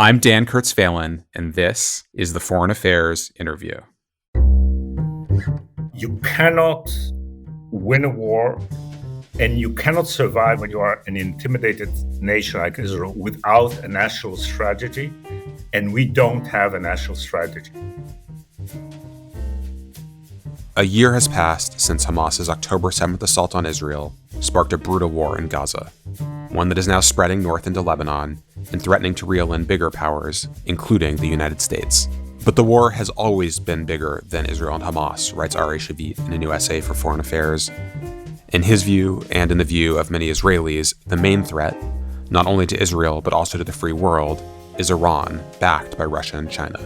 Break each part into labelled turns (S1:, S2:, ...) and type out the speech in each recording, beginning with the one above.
S1: I'm Dan Kurtz-Phelan, and this is the Foreign Affairs Interview.
S2: You cannot win a war and you cannot survive when you are an intimidated nation like Israel without a national strategy, and we don't have a national strategy.
S1: A year has passed since Hamas's October 7th assault on Israel sparked a brutal war in Gaza, one that is now spreading north into Lebanon and threatening to reel in bigger powers, including the United States. But the war has always been bigger than Israel and Hamas, writes Ari Shavit in a new essay for Foreign Affairs. In his view, and in the view of many Israelis, the main threat, not only to Israel but also to the free world, is Iran, backed by Russia and China.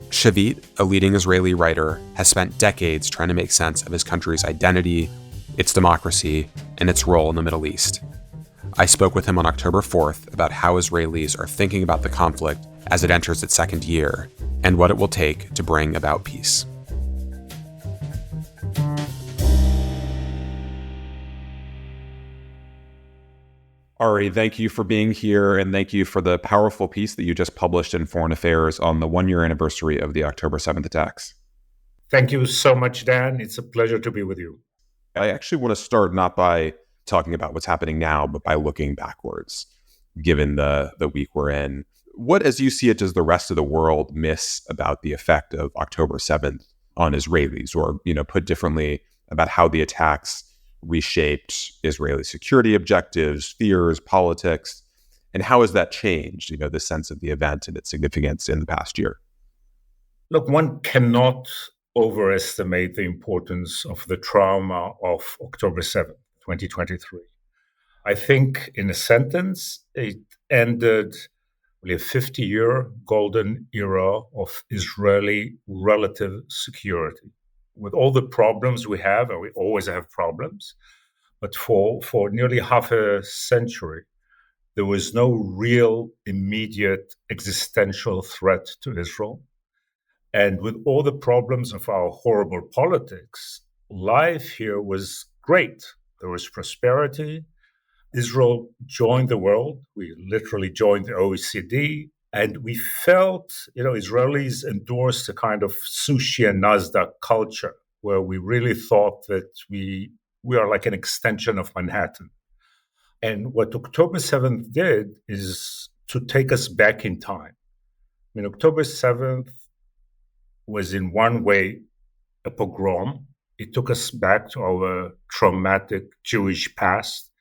S1: Shavit, a leading Israeli writer, has spent decades trying to make sense of his country's identity, its democracy, and its role in the Middle East. I spoke with him on October 4th about how Israelis are thinking about the conflict as it enters its second year, and what it will take to bring about peace. Ari, thank you for being here, and thank you for the powerful piece that you just published in Foreign Affairs on the one-year anniversary of the October 7th attacks.
S2: Thank you so much, Dan. It's a pleasure to be with you.
S1: I actually want to start not by talking about what's happening now, but by looking backwards, given the week we're in. What, as you see it, does the rest of the world miss about the effect of October 7th on Israelis? Or, put differently, about how the attacks reshaped Israeli security objectives, fears, politics, and how has that changed, the sense of the event and its significance in the past year?
S2: Look, one cannot overestimate the importance of the trauma of October 7th, 2023. I think, in a sentence, it ended a 50-year golden era of Israeli relative security. With all the problems we have, and we always have problems, but for nearly half a century, there was no real immediate existential threat to Israel. And with all the problems of our horrible politics, life here was great. There was prosperity. Israel joined the world. We literally joined the OECD. And we felt, Israelis endorsed a kind of sushi and Nasdaq culture where we really thought that we are like an extension of Manhattan. And what October 7th did is to take us back in time. October 7th was in one way a pogrom. It took us back to our traumatic Jewish past.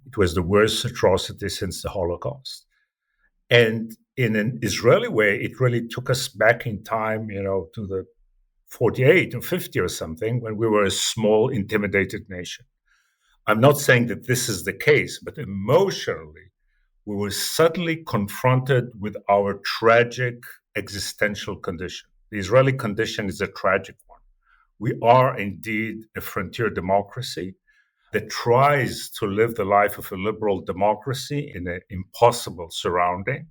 S2: It was the worst atrocity since the Holocaust. And in an Israeli way, it really took us back in time, to the 48 or 50 or something, when we were a small, intimidated nation. I'm not saying that this is the case, but emotionally, we were suddenly confronted with our tragic existential condition. The Israeli condition is a tragic one. We are indeed a frontier democracy that tries to live the life of a liberal democracy in an impossible surrounding.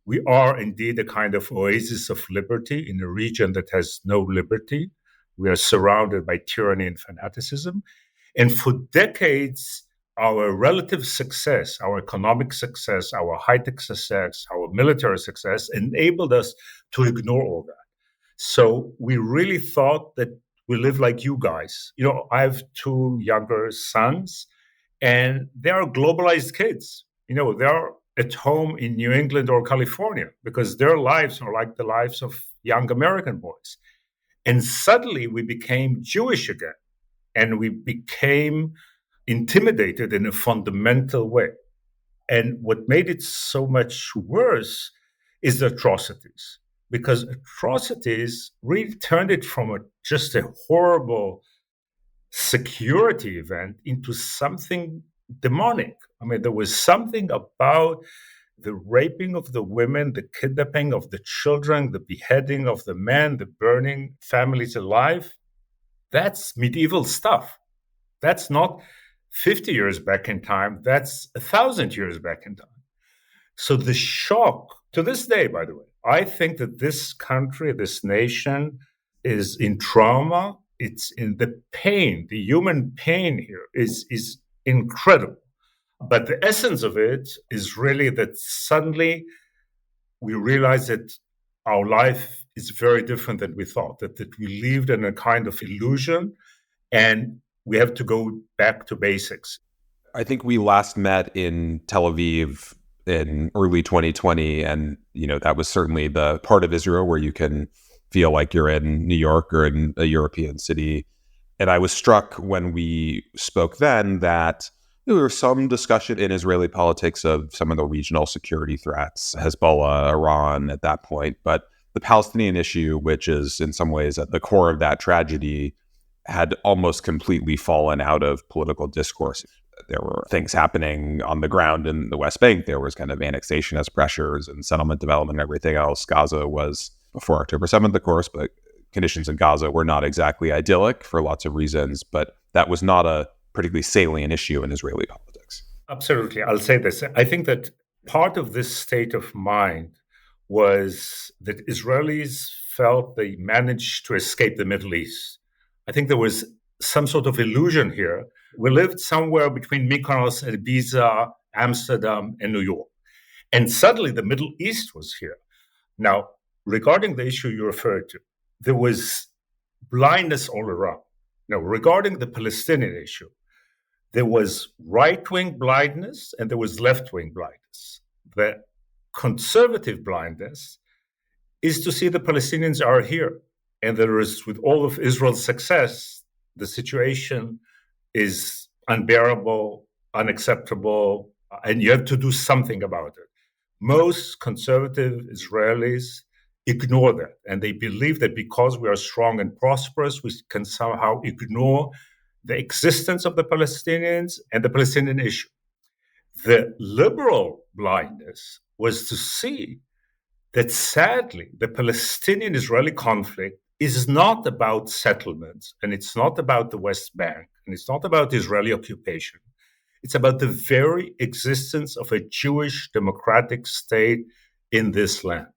S2: We are indeed a kind of oasis of liberty in a region that has no liberty. We are surrounded by tyranny and fanaticism. And for decades, our relative success, our economic success, our high-tech success, our military success enabled us to ignore all that. So we really thought that we live like you guys. I have two younger sons, and they are globalized kids. They are at home in New England or California because their lives are like the lives of young American boys. And suddenly we became Jewish again, and we became intimidated in a fundamental way. And what made it so much worse is the atrocities. Because atrocities really turned it from just a horrible security event into something demonic. There was something about the raping of the women, the kidnapping of the children, the beheading of the men, the burning families alive. That's medieval stuff. That's not 50 years back in time. That's 1,000 years back in time. So the shock, to this day, by the way, I think that this country, this nation is in trauma. It's in the pain. The human pain here is incredible. But the essence of it is really that suddenly we realized that our life is very different than we thought, that we lived in a kind of illusion, and we have to go back to basics.
S1: I think we last met in Tel Aviv in early 2020, and that was certainly the part of Israel where you can feel like you're in New York or in a European city. And I was struck when we spoke then that there was some discussion in Israeli politics of some of the regional security threats, Hezbollah, Iran at that point. But the Palestinian issue, which is in some ways at the core of that tragedy, had almost completely fallen out of political discourse. There were things happening on the ground in the West Bank. There was kind of annexationist pressures and settlement development and everything else. Gaza was before October 7th, of course, but conditions in Gaza were not exactly idyllic for lots of reasons. But that was not a particularly salient issue in Israeli politics.
S2: Absolutely. I'll say this. I think that part of this state of mind was that Israelis felt they managed to escape the Middle East. I think there was some sort of illusion here. We lived somewhere between Mykonos and Ibiza, Amsterdam, and New York. And suddenly the Middle East was here. Now, regarding the issue you referred to, there was blindness all around. Now, regarding the Palestinian issue, there was right-wing blindness and there was left-wing blindness. The conservative blindness is to see the Palestinians are here. And there is, with all of Israel's success, the situation is unbearable, unacceptable, and you have to do something about it. Most conservative Israelis ignore that, and they believe that because we are strong and prosperous, we can somehow ignore the existence of the Palestinians and the Palestinian issue. The liberal blindness was to see that sadly, the Palestinian-Israeli conflict is not about settlements, and it's not about the West Bank, and it's not about Israeli occupation. It's about the very existence of a Jewish democratic state in this land.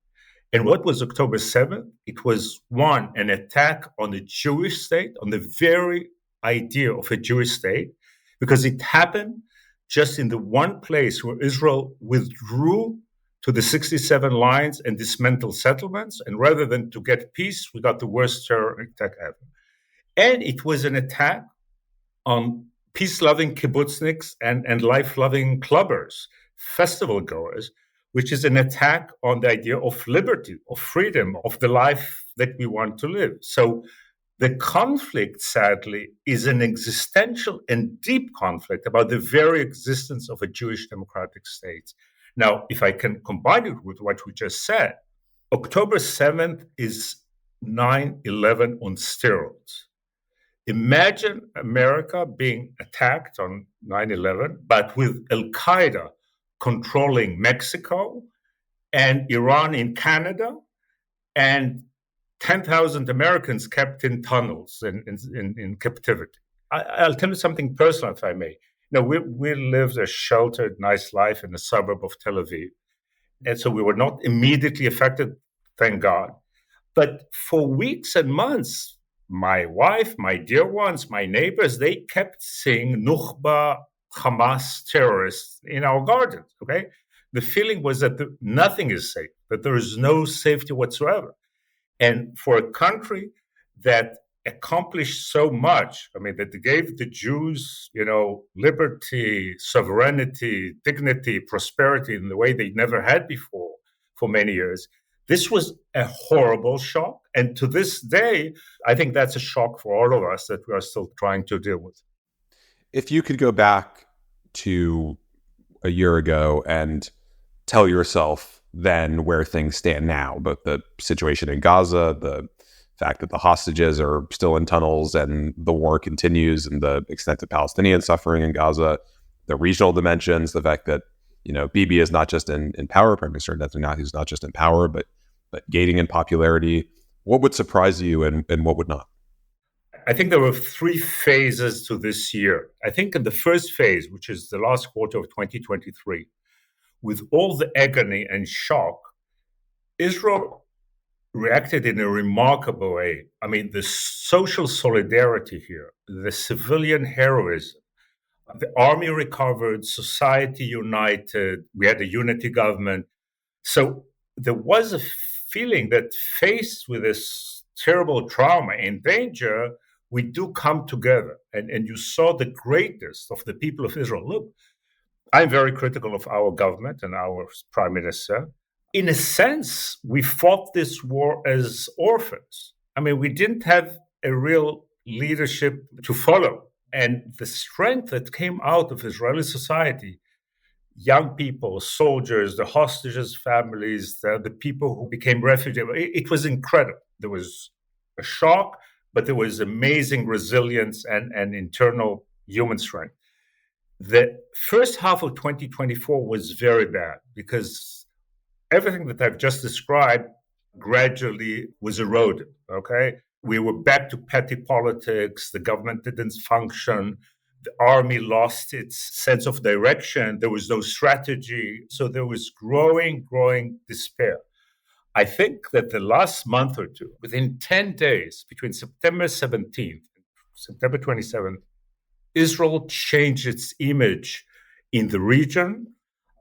S2: And what was October 7th? It was, one, an attack on the Jewish state, on the very idea of a Jewish state, because it happened just in the one place where Israel withdrew to the 67 lines and dismantled settlements. And rather than to get peace, we got the worst terror attack ever. And it was an attack on peace-loving kibbutzniks and life-loving clubbers, festival goers, which is an attack on the idea of liberty, of freedom, of the life that we want to live. So the conflict, sadly, is an existential and deep conflict about the very existence of a Jewish democratic state. Now, if I can combine it with what we just said, October 7th is 9/11 on steroids. Imagine America being attacked on 9/11, but with Al-Qaeda controlling Mexico and Iran in Canada, and 10,000 Americans kept in tunnels in captivity. I'll tell you something personal, if I may. We lived a sheltered, nice life in the suburb of Tel Aviv. And so we were not immediately affected, thank God. But for weeks and months, my wife, my dear ones, my neighbors, they kept seeing Nukhba Hamas terrorists in our gardens, okay? The feeling was that nothing is safe, that there is no safety whatsoever. And for a country that accomplished so much, that they gave the Jews, liberty, sovereignty, dignity, prosperity in the way they never had before for many years, this was a horrible shock. And to this day, I think that's a shock for all of us that we are still trying to deal with.
S1: If you could go back to a year ago and tell yourself then where things stand now, but the situation in Gaza, the fact that the hostages are still in tunnels and the war continues, and the extent of Palestinian suffering in Gaza, the regional dimensions, the fact that, Bibi is not just in power, Prime Minister Netanyahu is not just in power, but gaining in popularity. What would surprise you and what would not?
S2: I think there were three phases to this year. I think in the first phase, which is the last quarter of 2023, with all the agony and shock, Israel reacted in a remarkable way. The social solidarity here, the civilian heroism, the army recovered, society united, we had a unity government. So there was a feeling that faced with this terrible trauma and danger, we do come together. And you saw the greatness of the people of Israel. Look, I'm very critical of our government and our prime minister. In a sense, we fought this war as orphans. I mean, we didn't have a real leadership to follow. And the strength that came out of Israeli society, young people, soldiers, the hostages' families, the people who became refugees, it was incredible. There was a shock, but there was amazing resilience and internal human strength. The first half of 2024 was very bad because everything that I've just described gradually was eroded, okay? We were back to petty politics. The government didn't function. The army lost its sense of direction. There was no strategy. So there was growing despair. I think that the last month or two, within 10 days, between September 17th and September 27th, Israel changed its image in the region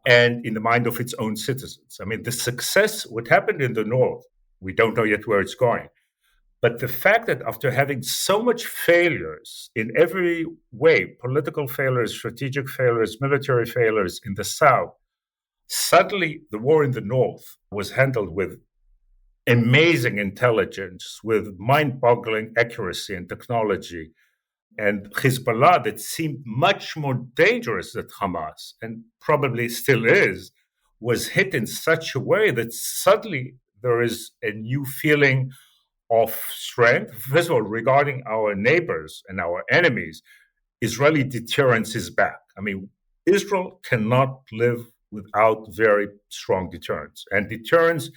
S2: and in the mind of its own citizens. I mean, the success, what happened in the north, we don't know yet where it's going. But the fact that after having so much failures in every way, political failures, strategic failures, military failures in the south, suddenly the war in the north was handled with amazing intelligence, with mind-boggling accuracy and technology. And Hezbollah, that seemed much more dangerous than Hamas, and probably still is, was hit in such a way that suddenly there is a new feeling of strength. First of all, regarding our neighbors and our enemies, Israeli deterrence is back. I mean, Israel cannot live without very strong deterrence. And deterrence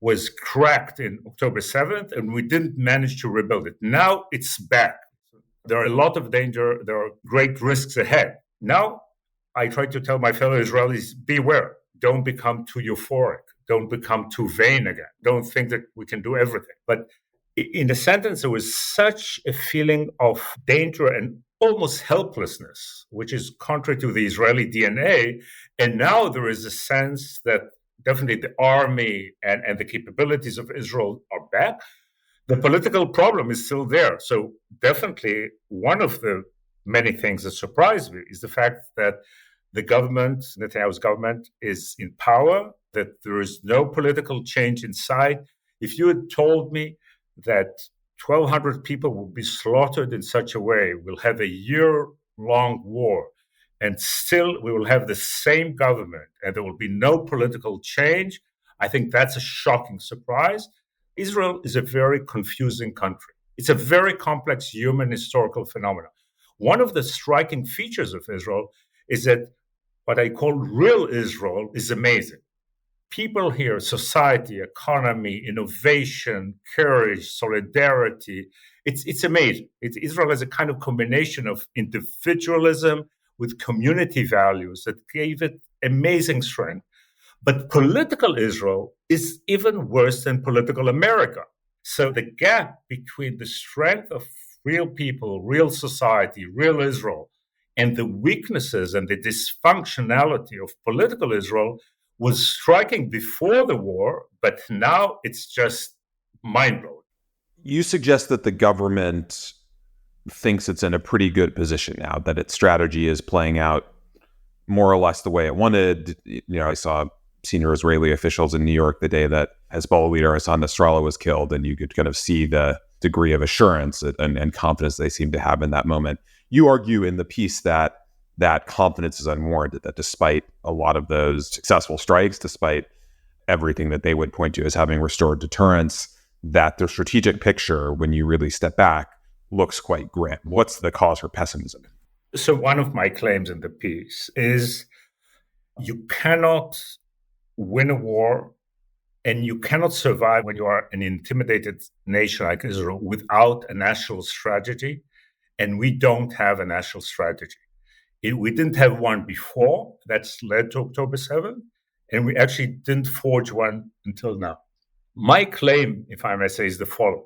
S2: was cracked in October 7th, and we didn't manage to rebuild it. Now it's back. There are a lot of danger. There are great risks ahead. Now, I try to tell my fellow Israelis, beware. Don't become too euphoric. Don't become too vain again. Don't think that we can do everything. But in a sentence, there was such a feeling of danger and almost helplessness, which is contrary to the Israeli DNA. And now there is a sense that definitely the army and the capabilities of Israel are back. The political problem is still there. So definitely one of the many things that surprised me is the fact that the government, Netanyahu's government, is in power, that there is no political change in sight. If you had told me that 1,200 people will be slaughtered in such a way, we'll have a year-long war, and still we will have the same government, and there will be no political change, I think that's a shocking surprise. Israel is a very confusing country. It's a very complex human historical phenomenon. One of the striking features of Israel is that what I call real Israel is amazing. People here, society, economy, innovation, courage, solidarity, it's amazing. Israel is a kind of combination of individualism with community values that gave it amazing strength. But political Israel is even worse than political America. So the gap between the strength of real people, real society, real Israel, and the weaknesses and the dysfunctionality of political Israel was striking before the war, but now it's just mind-blowing.
S1: You suggest that the government thinks it's in a pretty good position now, that its strategy is playing out more or less the way it wanted. I saw senior Israeli officials in New York the day that Hezbollah leader Hassan Nasrallah was killed, and you could kind of see the degree of assurance and confidence they seem to have in that moment. You argue in the piece that that confidence is unwarranted, that despite a lot of those successful strikes, despite everything that they would point to as having restored deterrence, that the strategic picture, when you really step back, looks quite grim. What's the cause for pessimism?
S2: So one of my claims in the piece is you cannot win a war and you cannot survive when you are an intimidated nation like Israel without a national strategy. And we don't have a national strategy. We didn't have one before. That's led to October 7th. And we actually didn't forge one until now. My claim, if I may say, is the following.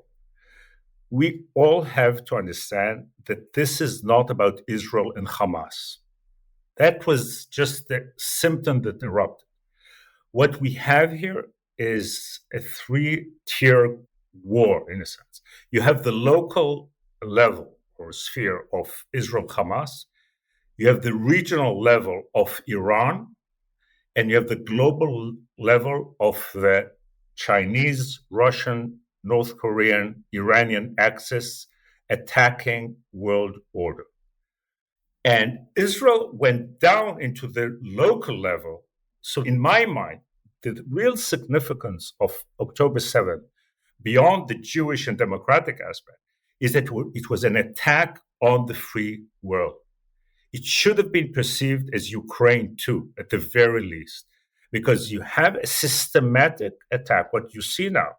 S2: We all have to understand that this is not about Israel and Hamas. That was just the symptom that erupted. What we have here is a three-tier war, in a sense. You have the local level or sphere of Israel-Hamas, you have the regional level of Iran, and you have the global level of the Chinese, Russian, North Korean, Iranian axis attacking world order. And Israel went down into the local level. So in my mind, the real significance of October 7th, beyond the Jewish and democratic aspect, is that it was an attack on the free world. It should have been perceived as Ukraine too, at the very least, because you have a systematic attack. What you see now,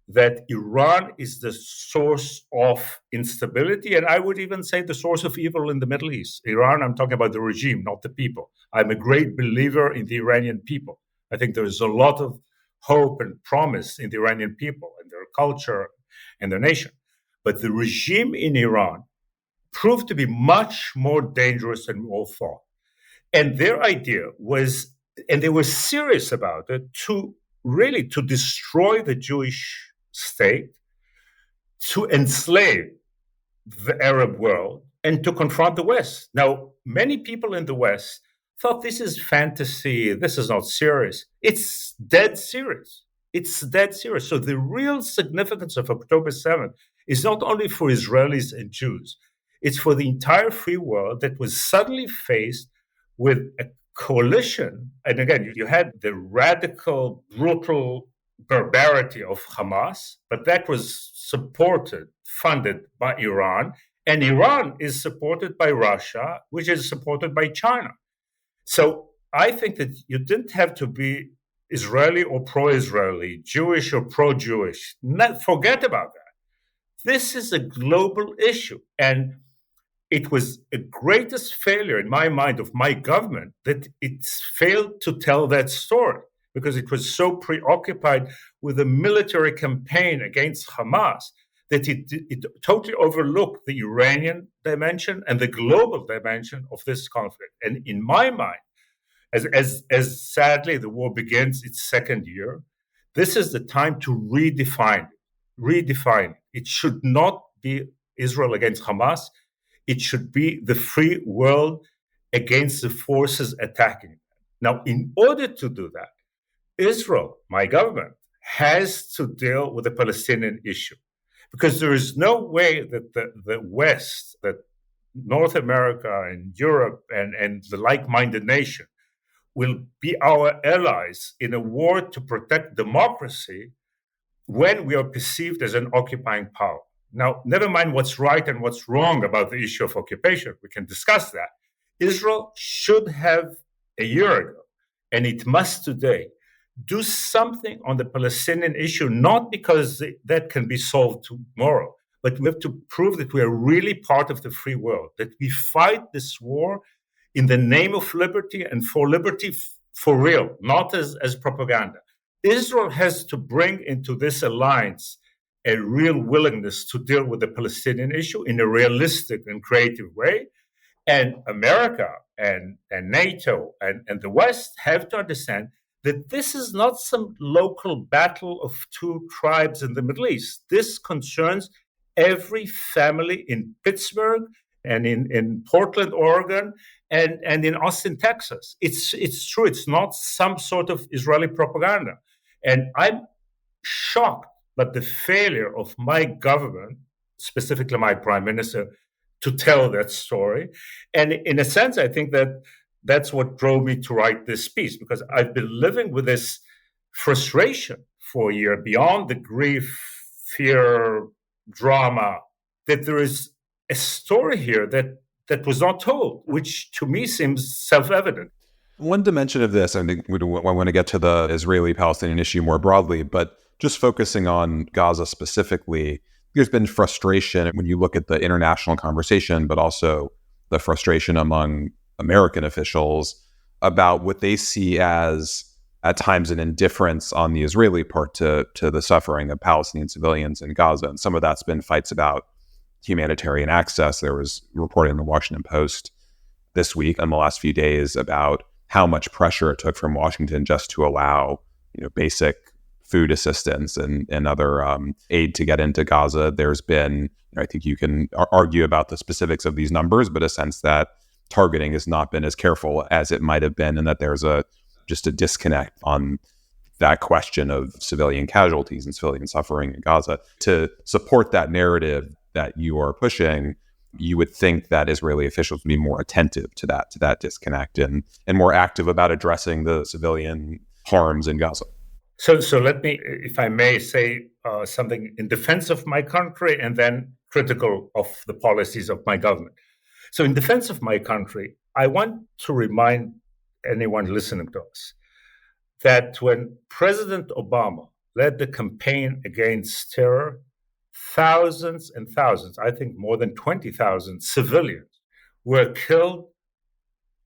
S2: that Iran is the source of instability, and I would even say the source of evil in the Middle East. Iran, I'm talking about the regime, not the people. I'm a great believer in the Iranian people. I think there is a lot of hope and promise in the Iranian people and their culture and their nation. But the regime in Iran proved to be much more dangerous than we all thought. And their idea was, and they were serious about it, to destroy the Jewish state, to enslave the Arab world, and to confront the West. Now, many people in the West thought this is fantasy, this is not serious. It's dead serious. It's dead serious. So the real significance of October 7th is not only for Israelis and Jews, it's for the entire free world that was suddenly faced with a coalition. And again, you had the radical, brutal barbarity of Hamas, but that was supported, funded by Iran. And Iran is supported by Russia, which is supported by China. So I think that you didn't have to be Israeli or pro-Israeli, Jewish or pro-Jewish. Forget about that. This is a global issue. And it was a greatest failure in my mind of my government that it's failed to tell that story because it was so preoccupied with a military campaign against Hamas that it totally overlooked the Iranian dimension and the global dimension of this conflict. And in my mind, as sadly the war begins its second year, this is the time to redefine it. It should not be Israel against Hamas. It should be the free world against the forces attacking it. Now, in order to do that, Israel, my government, has to deal with the Palestinian issue because there is no way that the West, that North America and Europe and the like-minded nation will be our allies in a war to protect democracy when we are perceived as an occupying power. Now, never mind what's right and what's wrong about the issue of occupation. We can discuss that. Israel should have a year ago, and it must today, do something on the Palestinian issue, not because that can be solved tomorrow, but we have to prove that we are really part of the free world, that we fight this war in the name of liberty and for liberty for real, not as propaganda. Israel has to bring into this alliance a real willingness to deal with the Palestinian issue in a realistic and creative way. And America and NATO and the West have to understand that this is not some local battle of two tribes in the Middle East. This concerns every family in Pittsburgh and in Portland, Oregon, and in Austin, Texas. It's true. It's not some sort of Israeli propaganda. And I'm shocked but the failure of my government, specifically my prime minister, to tell that story. And in a sense, I think that that's what drove me to write this piece, because I've been living with this frustration for a year, beyond the grief, fear, drama, that there is a story here that was not told, which to me seems self-evident.
S1: One dimension of this, I think I want to get to the Israeli-Palestinian issue more broadly, but just focusing on Gaza specifically, there's been frustration when you look at the international conversation, but also the frustration among American officials about what they see as, at times, an indifference on the Israeli part to the suffering of Palestinian civilians in Gaza. And some of that's been fights about humanitarian access. There was reporting in the Washington Post this week, in the last few days, about how much pressure it took from Washington just to allow, basic food assistance and other aid to get into Gaza. There's been, I think you can argue about the specifics of these numbers, but a sense that targeting has not been as careful as it might have been, and that there's just a disconnect on that question of civilian casualties and civilian suffering in Gaza. To support that narrative that you are pushing, you would think that Israeli officials would be more attentive to that disconnect and more active about addressing the civilian harms in Gaza.
S2: So let me, if I may, say something in defense of my country and then critical of the policies of my government. So in defense of my country, I want to remind anyone listening to us that when President Obama led the campaign against terror, thousands and thousands, I think more than 20,000 civilians were killed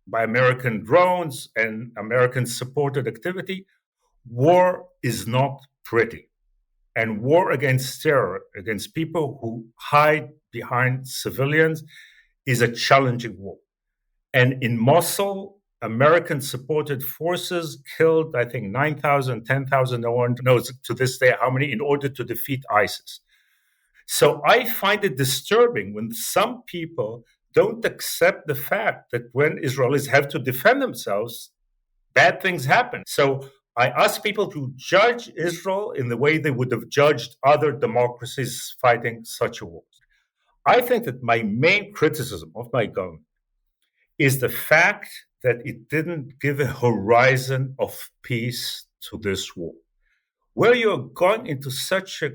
S2: by American drones and American-supported activity. War is not pretty. And war against terror, against people who hide behind civilians, is a challenging war. And in Mosul, American-supported forces killed, I think, 9,000, 10,000, no one knows to this day how many, in order to defeat ISIS. So I find it disturbing when some people don't accept the fact that when Israelis have to defend themselves, bad things happen. So I ask people to judge Israel in the way they would have judged other democracies fighting such a war. I think that my main criticism of my government is the fact that it didn't give a horizon of peace to this war. Where you're going into such a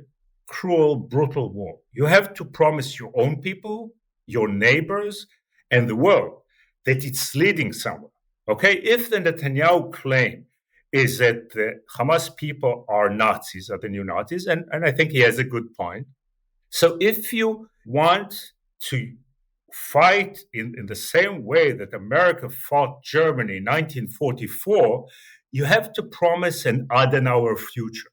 S2: cruel, brutal war, you have to promise your own people, your neighbors, and the world that it's leading somewhere. Okay? If the Netanyahu claim is that the Hamas people are Nazis, are the new Nazis, and I think he has a good point. So if you want to fight in the same way that America fought Germany in 1944, you have to promise an Adenauer future.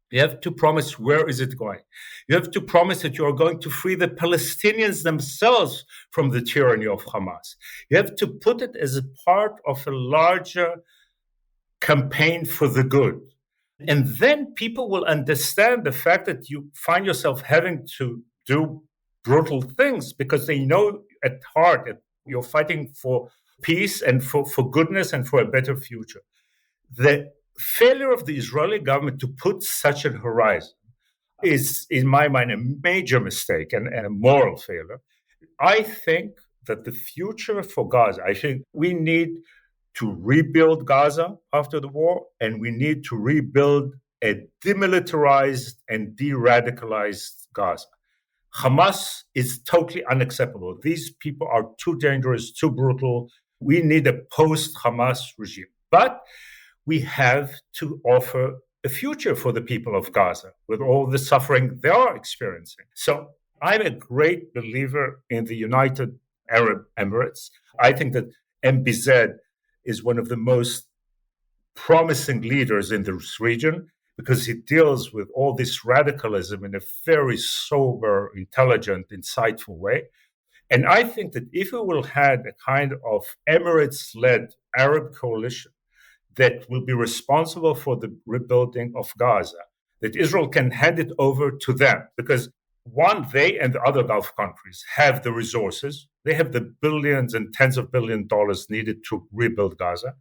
S2: You have to promise where is it going. You have to promise that you are going to free the Palestinians themselves from the tyranny of Hamas. You have to put it as a part of a larger campaign for the good. And then people will understand the fact that you find yourself having to do brutal things because they know at heart that you're fighting for peace and for goodness and for a better future. The failure of the Israeli government to put such a horizon is, in my mind, a major mistake and a moral failure. I think that the future for Gaza, I think we need to rebuild Gaza after the war, and we need to rebuild a demilitarized and de-radicalized Gaza. Hamas is totally unacceptable. These people are too dangerous, too brutal. We need a post-Hamas regime. But we have to offer a future for the people of Gaza with all the suffering they are experiencing. So I'm a great believer in the United Arab Emirates. I think that MBZ is one of the most promising leaders in this region because he deals with all this radicalism in a very sober, intelligent, insightful way. And I think that if we will have a kind of Emirates-led Arab coalition that will be responsible for the rebuilding of Gaza, that Israel can hand it over to them. Because one, they and the other Gulf countries have the resources. They have the billions and tens of billions of dollars needed to rebuild Gaza.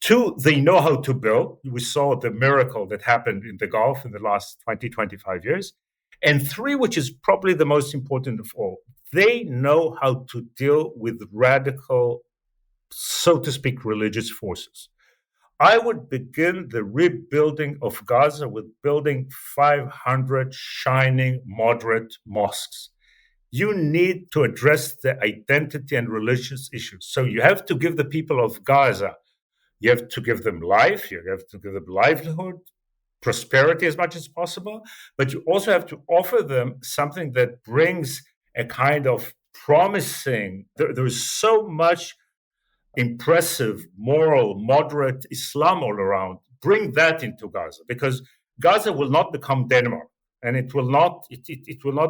S2: Two, they know how to build. We saw the miracle that happened in the Gulf in the last 20, 25 years. And three, which is probably the most important of all, they know how to deal with radical, so to speak, religious forces. I would begin the rebuilding of Gaza with building 500 shining, moderate mosques. You need to address the identity and religious issues. So you have to give the people of Gaza, you have to give them life, you have to give them livelihood, prosperity as much as possible, but you also have to offer them something that brings a kind of promising, there is so much impressive, moral, moderate Islam all around. Bring that into Gaza, because Gaza will not become Denmark, and it will not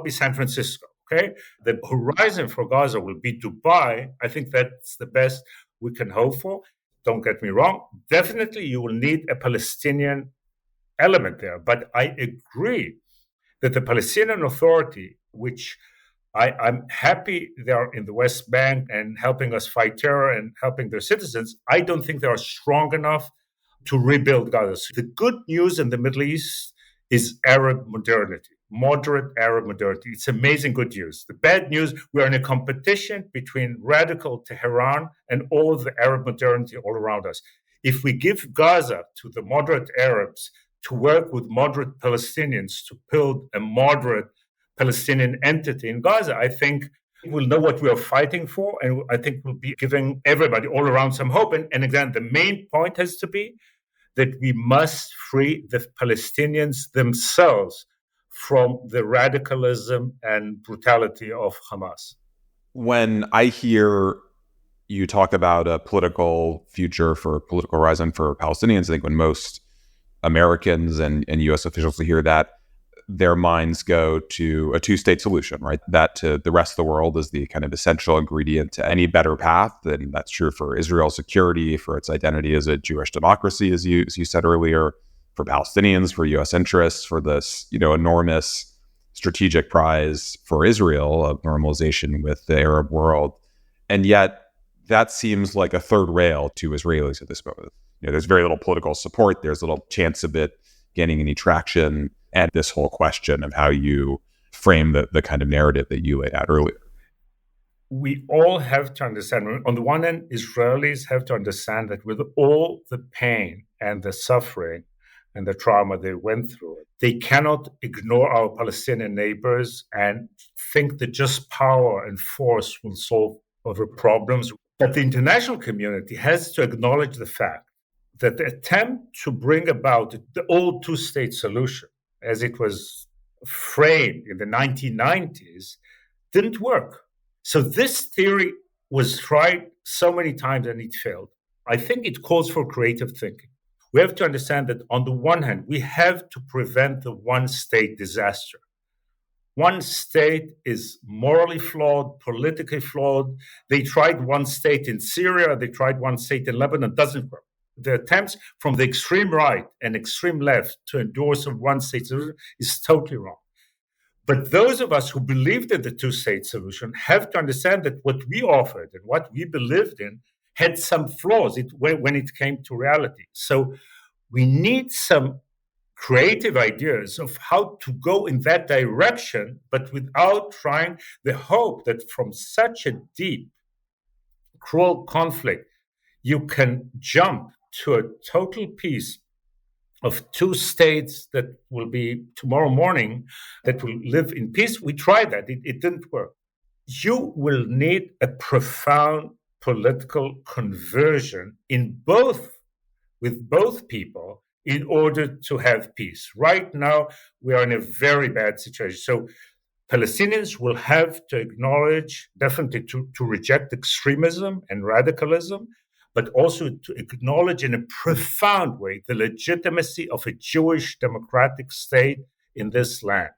S2: be San Francisco. Okay, the horizon for Gaza will be Dubai. I think that's the best we can hope for. Don't get me wrong. Definitely, you will need a Palestinian element there. But I agree that the Palestinian Authority, which I'm happy they're in the West Bank and helping us fight terror and helping their citizens, I don't think they are strong enough to rebuild Gaza. So the good news in the Middle East is Arab modernity, moderate Arab modernity. It's amazing good news. The bad news, we're in a competition between radical Tehran and all the Arab modernity all around us. If we give Gaza to the moderate Arabs to work with moderate Palestinians to build a moderate Palestinian entity in Gaza, I think we'll know what we are fighting for, and I think we'll be giving everybody all around some hope. And again, the main point has to be that we must free the Palestinians themselves from the radicalism and brutality of Hamas.
S1: When I hear you talk about a political future for political horizon for Palestinians, I think when most Americans and U.S. officials hear that, their minds go to a two-state solution, right? That to the rest of the world is the kind of essential ingredient to any better path. And that's true for Israel's security, for its identity as a Jewish democracy, as you said earlier, for Palestinians, for U.S. interests, for this, enormous strategic prize for Israel of normalization with the Arab world. And yet that seems like a third rail to Israelis at this moment. There's very little political support. There's little chance of it gaining any traction. And this whole question of how you frame the kind of narrative that you laid out earlier.
S2: We all have to understand, on the one hand, Israelis have to understand that with all the pain and the suffering and the trauma they went through, they cannot ignore our Palestinian neighbors and think that just power and force will solve other problems. But the international community has to acknowledge the fact that the attempt to bring about the old two-state solution, as it was framed in the 1990s, didn't work. So this theory was tried so many times and it failed. I think it calls for creative thinking. We have to understand that on the one hand, we have to prevent the one-state disaster. One state is morally flawed, politically flawed. They tried one state in Syria, they tried one state in Lebanon, doesn't work. The attempts from the extreme right and extreme left to endorse a one-state solution is totally wrong. But those of us who believed in the two-state solution have to understand that what we offered and what we believed in had some flaws when it came to reality. So we need some creative ideas of how to go in that direction, but without trying the hope that from such a deep, cruel conflict, you can jump to a total peace of two states that will be tomorrow morning, that will live in peace. We tried that. It didn't work. You will need a profound political conversion with both people in order to have peace. Right now, we are in a very bad situation. So Palestinians will have to acknowledge, definitely to reject extremism and radicalism, but also to acknowledge in a profound way the legitimacy of a Jewish democratic state in this land.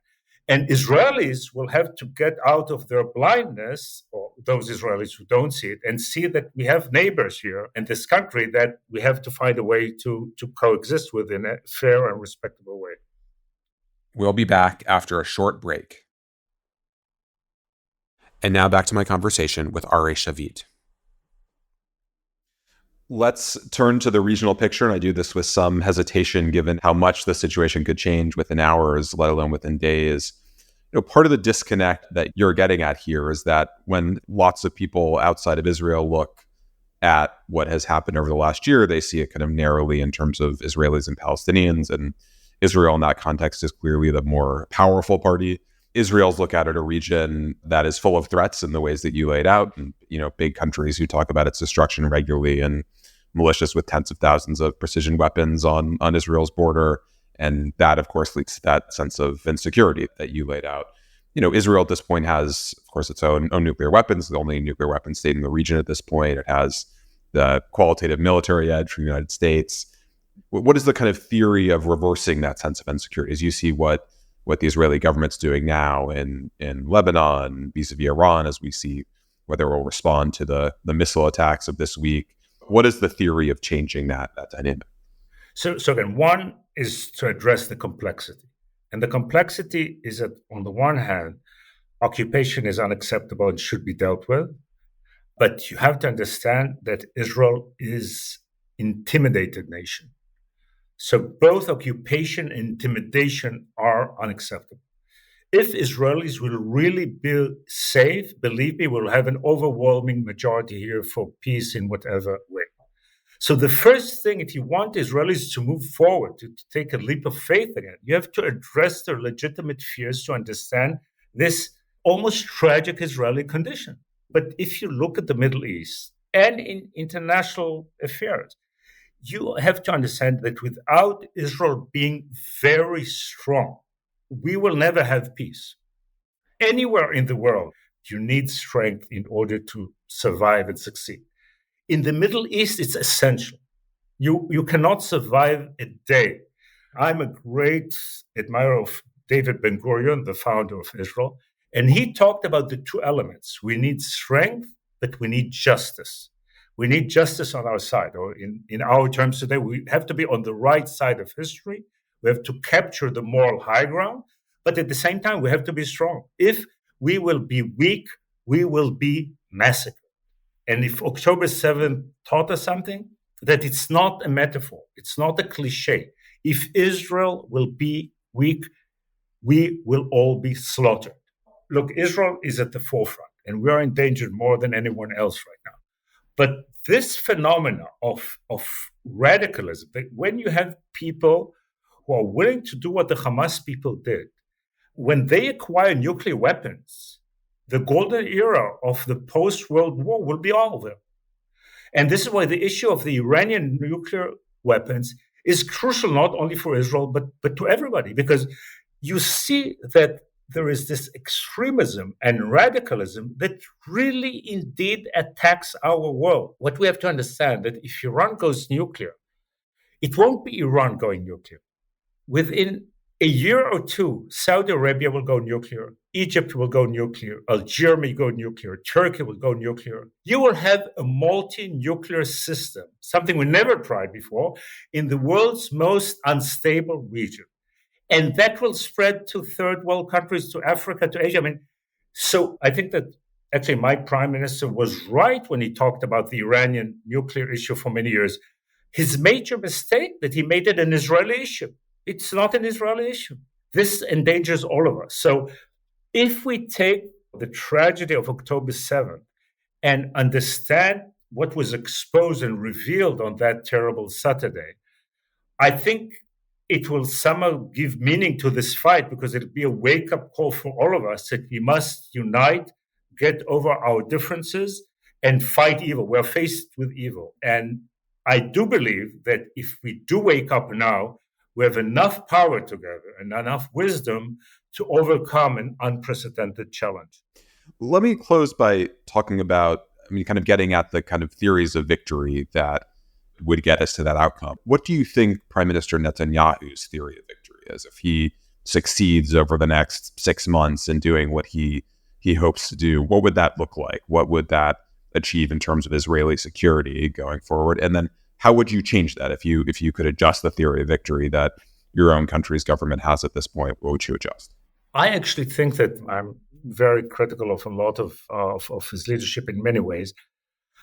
S2: And Israelis will have to get out of their blindness, or those Israelis who don't see it, and see that we have neighbors here in this country that we have to find a way to coexist with in a fair and respectable way.
S1: We'll be back after a short break. And now back to my conversation with Ari Shavit. Let's turn to the regional picture, and I do this with some hesitation given how much the situation could change within hours, let alone within days. Part of the disconnect that you're getting at here is that when lots of people outside of Israel look at what has happened over the last year, they see it kind of narrowly in terms of Israelis and Palestinians, and Israel in that context is clearly the more powerful party. Israel's look at it a region that is full of threats in the ways that you laid out, and big countries who talk about its destruction regularly, and militias with tens of thousands of precision weapons on Israel's border. And that, of course, leads to that sense of insecurity that you laid out. Israel at this point has, of course, its own nuclear weapons, the only nuclear weapon state in the region at this point. It has the qualitative military edge from the United States. What is the kind of theory of reversing that sense of insecurity as you see what the Israeli government's doing now in Lebanon, vis-a-vis Iran, as we see whether it will respond to the missile attacks of this week? What is the theory of changing that dynamic?
S2: So again, one is to address the complexity. And the complexity is that, on the one hand, occupation is unacceptable and should be dealt with. But you have to understand that Israel is an intimidated nation. So both occupation and intimidation are unacceptable. If Israelis will really be safe, believe me, we'll have an overwhelming majority here for peace in whatever way. So the first thing, if you want Israelis to move forward, to take a leap of faith again, you have to address their legitimate fears to understand this almost tragic Israeli condition. But if you look at the Middle East and in international affairs, you have to understand that without Israel being very strong, we will never have peace. Anywhere in the world, you need strength in order to survive and succeed. In the Middle East, it's essential. You cannot survive a day. I'm a great admirer of David Ben-Gurion, the founder of Israel, and he talked about the two elements. We need strength, but we need justice. We need justice on our side, or in our terms today, we have to be on the right side of history. We have to capture the moral high ground, but at the same time, we have to be strong. If we will be weak, we will be massacred. And if October 7th taught us something, that it's not a metaphor, it's not a cliche. If Israel will be weak, we will all be slaughtered. Look, Israel is at the forefront, and we are endangered more than anyone else right now. But this phenomena of radicalism, that when you have people who are willing to do what the Hamas people did, when they acquire nuclear weapons, the golden era of the post-World War will be over. And this is why the issue of the Iranian nuclear weapons is crucial not only for Israel, but to everybody, because you see that there is this extremism and radicalism that really indeed attacks our world. What we have to understand that if Iran goes nuclear, it won't be Iran going nuclear. Within a year or two, Saudi Arabia will go nuclear, Egypt will go nuclear, Algeria will go nuclear, Turkey will go nuclear. You will have a multi-nuclear system, something we never tried before, in the world's most unstable region. And that will spread to third world countries, to Africa, to Asia. So I think that actually my prime minister was right when he talked about the Iranian nuclear issue for many years. His major mistake that he made it an Israeli issue. It's not an Israeli issue. This endangers all of us. So if we take the tragedy of October 7th and understand what was exposed and revealed on that terrible Saturday, I think it will somehow give meaning to this fight, because it'll be a wake-up call for all of us that we must unite, get over our differences, and fight evil. We're faced with evil. And I do believe that if we do wake up now, we have enough power together and enough wisdom to overcome an unprecedented challenge.
S1: Let me close by talking about, kind of getting at the kind of theories of victory that would get us to that outcome. What do you think Prime Minister Netanyahu's theory of victory is? If he succeeds over the next 6 months in doing what he hopes to do, what would that look like? What would that achieve in terms of Israeli security going forward? And then how would you change that if you could adjust the theory of victory that your own country's government has at this point? What would you adjust?
S2: I actually think that I'm very critical of a lot of his leadership in many ways.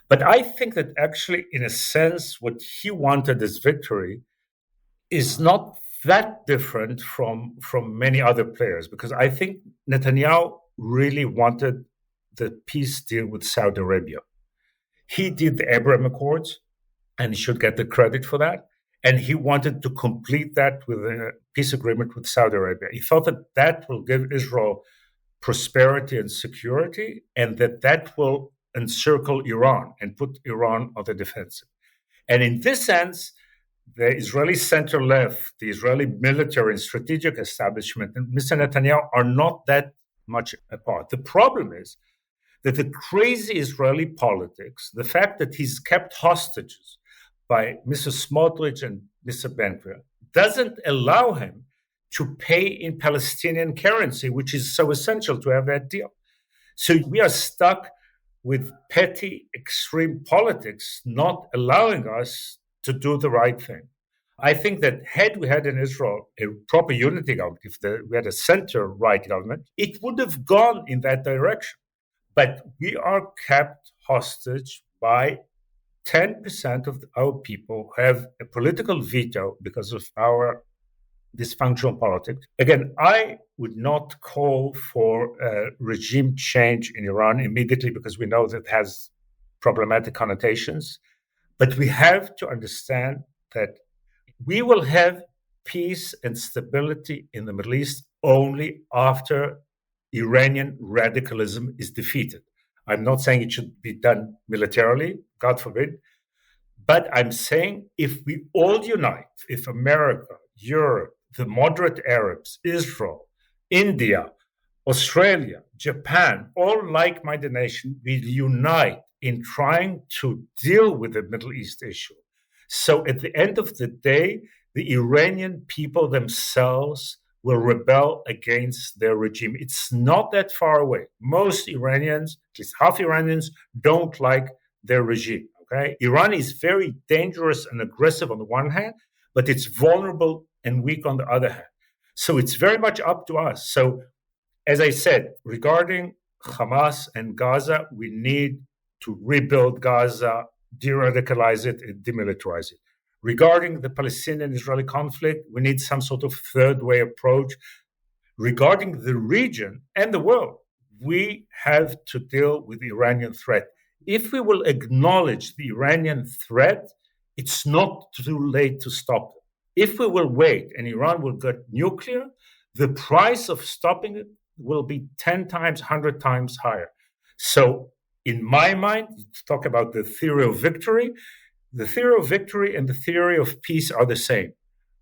S2: But I think that actually, in a sense, what he wanted as victory is not that different from many other players, because I think Netanyahu really wanted the peace deal with Saudi Arabia. He did the Abraham Accords, and he should get the credit for that. And he wanted to complete that with a peace agreement with Saudi Arabia. He thought that that will give Israel prosperity and security, and that will encircle Iran and put Iran on the defensive. And in this sense, the Israeli center-left, the Israeli military and strategic establishment, and Mr. Netanyahu are not that much apart. The problem is that the crazy Israeli politics, the fact that he's kept hostages by Mr. Smotrich and Mr. Ben-Gvir, doesn't allow him to pay in Palestinian currency, which is so essential to have that deal. So we are stuck with petty, extreme politics not allowing us to do the right thing. I think that had we had in Israel a proper unity government, if we had a center-right government, it would have gone in that direction. But we are kept hostage by 10% of our people who have a political veto because of our dysfunctional politics. Again, I would not call for a regime change in Iran immediately because we know that it has problematic connotations. But we have to understand that we will have peace and stability in the Middle East only after Iranian radicalism is defeated. I'm not saying it should be done militarily, God forbid, but I'm saying if we all unite, if America, Europe, the moderate Arabs, Israel, India, Australia, Japan, all like-minded nations will unite in trying to deal with the Middle East issue. So at the end of the day, the Iranian people themselves will rebel against their regime. It's not that far away. Most Iranians, at least half Iranians, don't like their regime. Okay? Iran is very dangerous and aggressive on the one hand, but it's vulnerable and weak on the other hand. So it's very much up to us. So as I said, regarding Hamas and Gaza, we need to rebuild Gaza, de-radicalize it, and demilitarize it. Regarding the Palestinian-Israeli conflict, we need some sort of third way approach. Regarding the region and the world, we have to deal with the Iranian threat. If we will acknowledge the Iranian threat, it's not too late to stop it. If we will wait and Iran will get nuclear, the price of stopping it will be 10 times, 100 times higher. So in my mind, to talk about the theory of victory and the theory of peace are the same.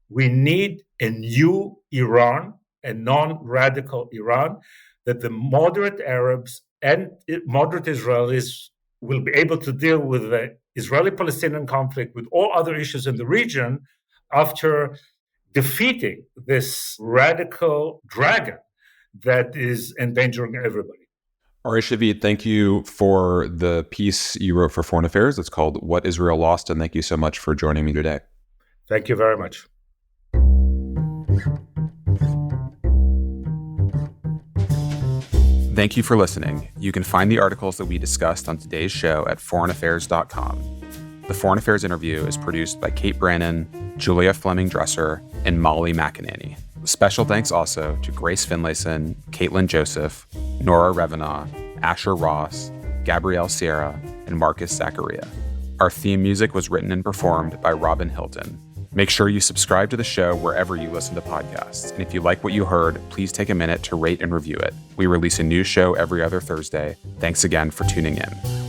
S2: We need a new Iran, a non-radical Iran, that the moderate Arabs and moderate Israelis will be able to deal with the Israeli-Palestinian conflict, with all other issues in the region, after defeating this radical dragon that is endangering everybody.
S1: Ari Shavit, thank you for the piece you wrote for Foreign Affairs. It's called What Israel Lost, and thank you so much for joining me today.
S2: Thank you very much.
S1: Thank you for listening. You can find the articles that we discussed on today's show at foreignaffairs.com. The Foreign Affairs interview is produced by Kate Brannon, Julia Fleming-Dresser, and Molly McEnany. Special thanks also to Grace Finlayson, Caitlin Joseph, Nora Revenaugh, Asher Ross, Gabrielle Sierra, and Marcus Zachariah. Our theme music was written and performed by Robin Hilton. Make sure you subscribe to the show wherever you listen to podcasts. And if you like what you heard, please take a minute to rate and review it. We release a new show every other Thursday. Thanks again for tuning in.